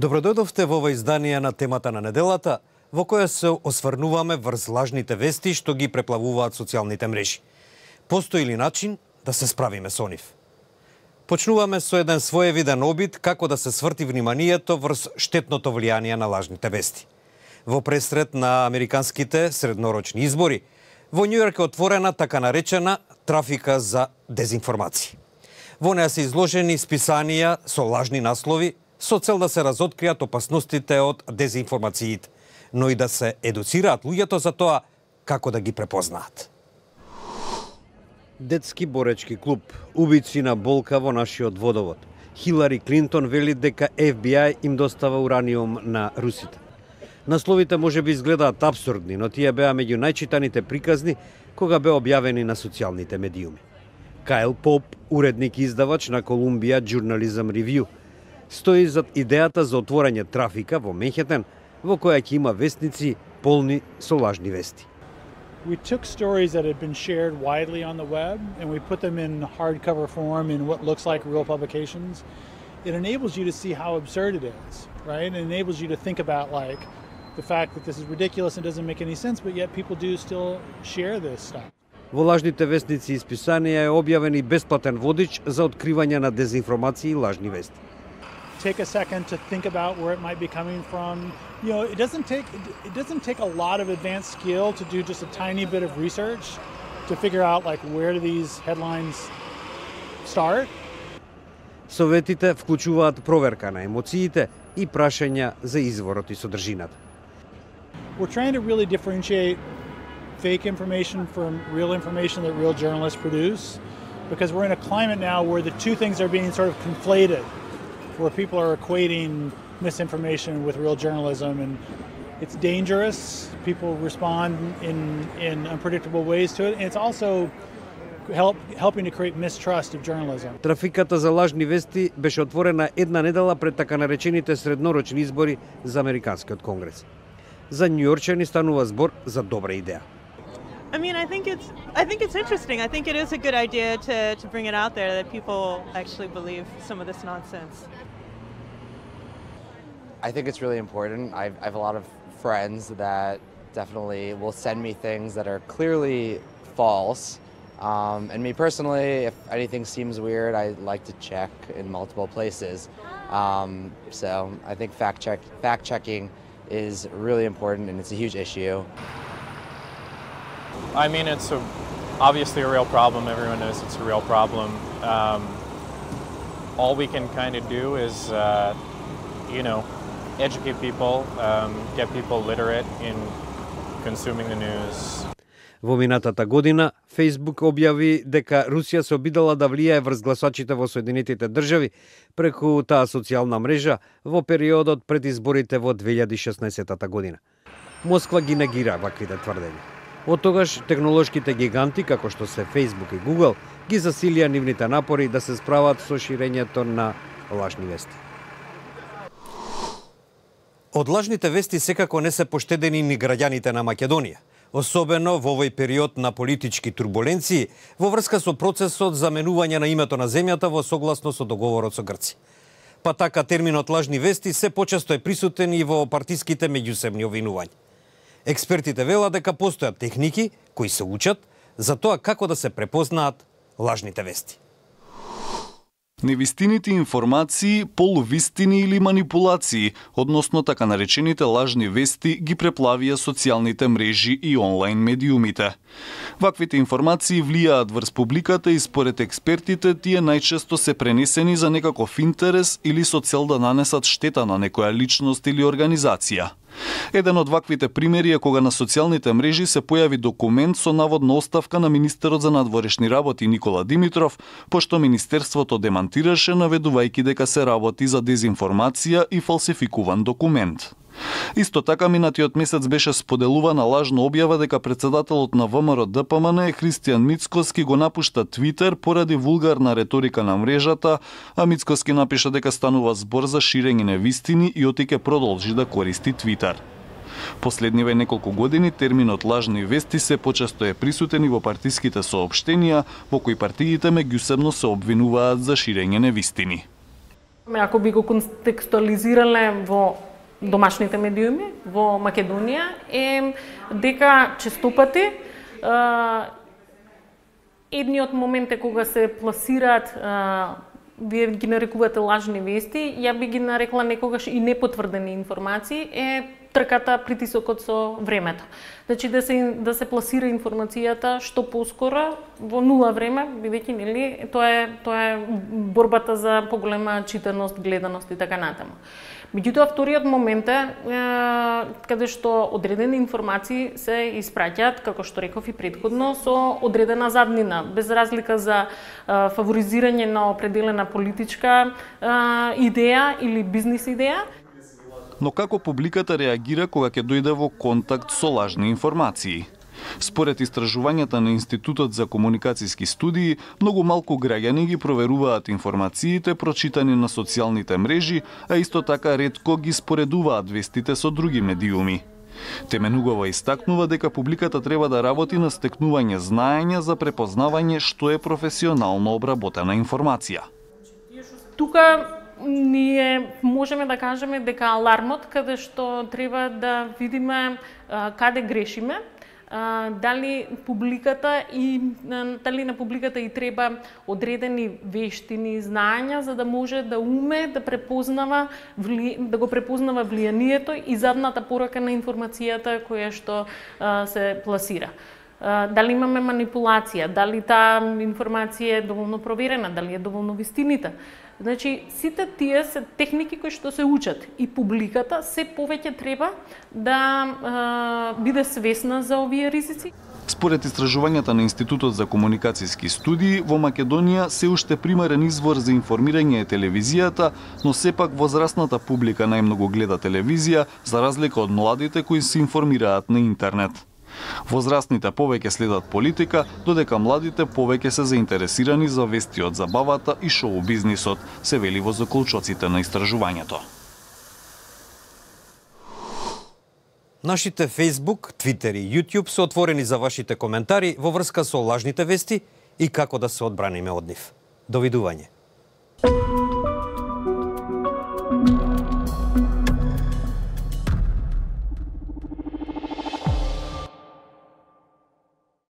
Добродојдовте во ова издание на темата на неделата, во која се осврнуваме врз лажните вести што ги преплавуваат социјалните мрежи. Постои ли начин да се справиме со нив? Почнуваме со еден своевиден обид како да се сврти вниманието врз штетното влијание на лажните вести. Во пресред на американските среднорочни избори, во Њујорк е отворена така наречена трафика за дезинформации. Во неа се изложени списанија со лажни наслови со цел да се разоткријат опасностите од дезинформациите, но и да се едуцираат луѓето за тоа како да ги препознаат. Детски боречки клуб, убици на болка во нашиот водовод. Хилари Клинтон вели дека FBI им достава ураниум на русите. Насловите може би изгледаат абсурдни, но тие беа меѓу најчитаните приказни кога беа објавени на социјалните медиуми. Кайл Поп, уредник и издавач на Columbia Journalism Review, стои зад идејата за отворање трафика во Менхетен, во која ќе има вестници полни со лажни вести. We took stories that had been shared widely on the web and we put them in hardcover form in what looks like real publications. It enables you to see how absurd it is, right? It enables you to think about like the fact that this is ridiculous and doesn't make any sense, but yet people do still share this stuff. Во лажните вестници и списанија е објавен и бесплатен водич за откривање на дезинформации и лажни вести. Take a second to think about where it might be coming from. You know, it doesn't take a lot of advanced skill to do just a tiny bit of research to figure out like where do these headlines start. Советите вклучуваат проверка на емоциите и прашања за изворот и содржината. We're trying to really differentiate fake information from real information that real journalists produce, because we're in a climate now where the two things are being sort of conflated, where people are equating misinformation with real journalism, and it's dangerous. People respond in unpredictable ways to it, and it's also helping to create mistrust of journalism. Трафиката за лажни вести беше отворена една недела пред така наречените среднорочни избори за Американскиот конгрес. За њујорчани станува збор за добра идеја. I mean, I think it's interesting. I think it is a good idea to bring it out there that people actually believe some of this nonsense. I think it's really important. I have a lot of friends that definitely will send me things that are clearly false. And me personally, if anything seems weird, I like to check in multiple places. So I think fact checking is really important, and it's a huge issue. I mean, it's obviously a real problem. Everyone knows it's a real problem. All we can kind of do is, educate people, get people literate in consuming the news. Во минатата година, Facebook објави дека Русија се обидела да влијае врз гласачите во Соединетите држави преку таа социјална мрежа во периодот пред изборите во 2016 година. Москва ги негира ваквите тврдења. Од тогаш технолошките гиганти, како што се Facebook и Google, ги засилија нивните напори да се справат со ширењето на лажни вести. Од лажните вести секако не се поштедени ни граѓаните на Македонија, особено во овој период на политички турбуленции во врска со процесот за менување на името на земјата во согласно со договорот со Грција. Па така терминот лажни вести се почесто е присутен и во партиските меѓусебни обвинувања. Експертите велат дека постојат техники кои се учат за тоа како да се препознаат лажните вести. Невистините информации, полувистини или манипулации, односно така наречените лажни вести, ги преплавија социјалните мрежи и онлайн медиумите. Ваквите информации влијаат врз публиката и според експертите тие најчесто се пренесени за некаков интерес или со цел да нанесат штета на некоја личност или организација. Еден од ваквите примери е кога на социјалните мрежи се појави документ со наводна оставка на министерот за надворешни работи Никола Димитров, пошто министерството демантираше наведувајќи дека се работи за дезинформација и фалсификуван документ. Исто така минатиот месец беше споделувана лажна објава дека председателот на ВМРО ДПМН Христијан Мицкоски го напушта Твитер поради вулгарна реторика на мрежата, а Мицкоски напиша дека станува збор за ширење невистини и отике продолжи да користи Твитер. Последниве неколку години терминот лажни вести се почесто е присутен и во партиските соопштенија, во кои партиите меѓусебно се обвинуваат за ширење невистини. Ако би го контекстуализирале во домашните медиуми во Македонија е дека честопати едниот момент е кога се пласираат вие ги нарекувате лажни вести, ја би ги нарекла некогаш и непотврдени информации, е трката, притисокот со времето. Значи да се пласира информацијата што поскоро во нула време, бидејќи нели тоа е борбата за поголема читаност, гледаност и така натаму. Меѓутоа, вториот момент е каде што одредени информации се испраќаат, како што реков и претходно, со одредена заднина, без разлика за фаворизирање на определена политичка идеја или бизнис идеја. Но како публиката реагира кога ќе дојде во контакт со лажни информации? Според истражувањата на Институтот за комуникацијски студии, многу малку граѓани ги проверуваат информациите прочитани на социјалните мрежи, а исто така ретко ги споредуваат вестите со други медиуми. Теменугова истакнува дека публиката треба да работи на стекнување знаење за препознавање што е професионално обработена информација. Тука ние можеме да кажеме дека алармот каде што треба да видиме каде грешиме, дали на публиката и треба одредени вештини, знаења за да може да уме да го препознава влијанието и задната порака на информацијата која што се пласира. Дали имаме манипулација, дали таа информација е доволно проверена, дали е доволно вистинита. Значи, сите тие се техники кои што се учат и публиката се повеќе треба да биде свесна за овие ризици. Според истражувањата на Институтот за комуникацијски студии, во Македонија се уште примерен извор за информирање е телевизијата, но сепак возрастната публика најмногу гледа телевизија, за разлика од младите кои се информираат на интернет. Возрастните повеќе следат политика, додека младите повеќе се заинтересирани за вести од забавата и шоу бизнисот, се вели во заклучоците на истражувањето. Нашите Facebook, Twitter и YouTube се отворени за вашите коментари во врска со лажните вести и како да се одбраниме од нив. Довидување.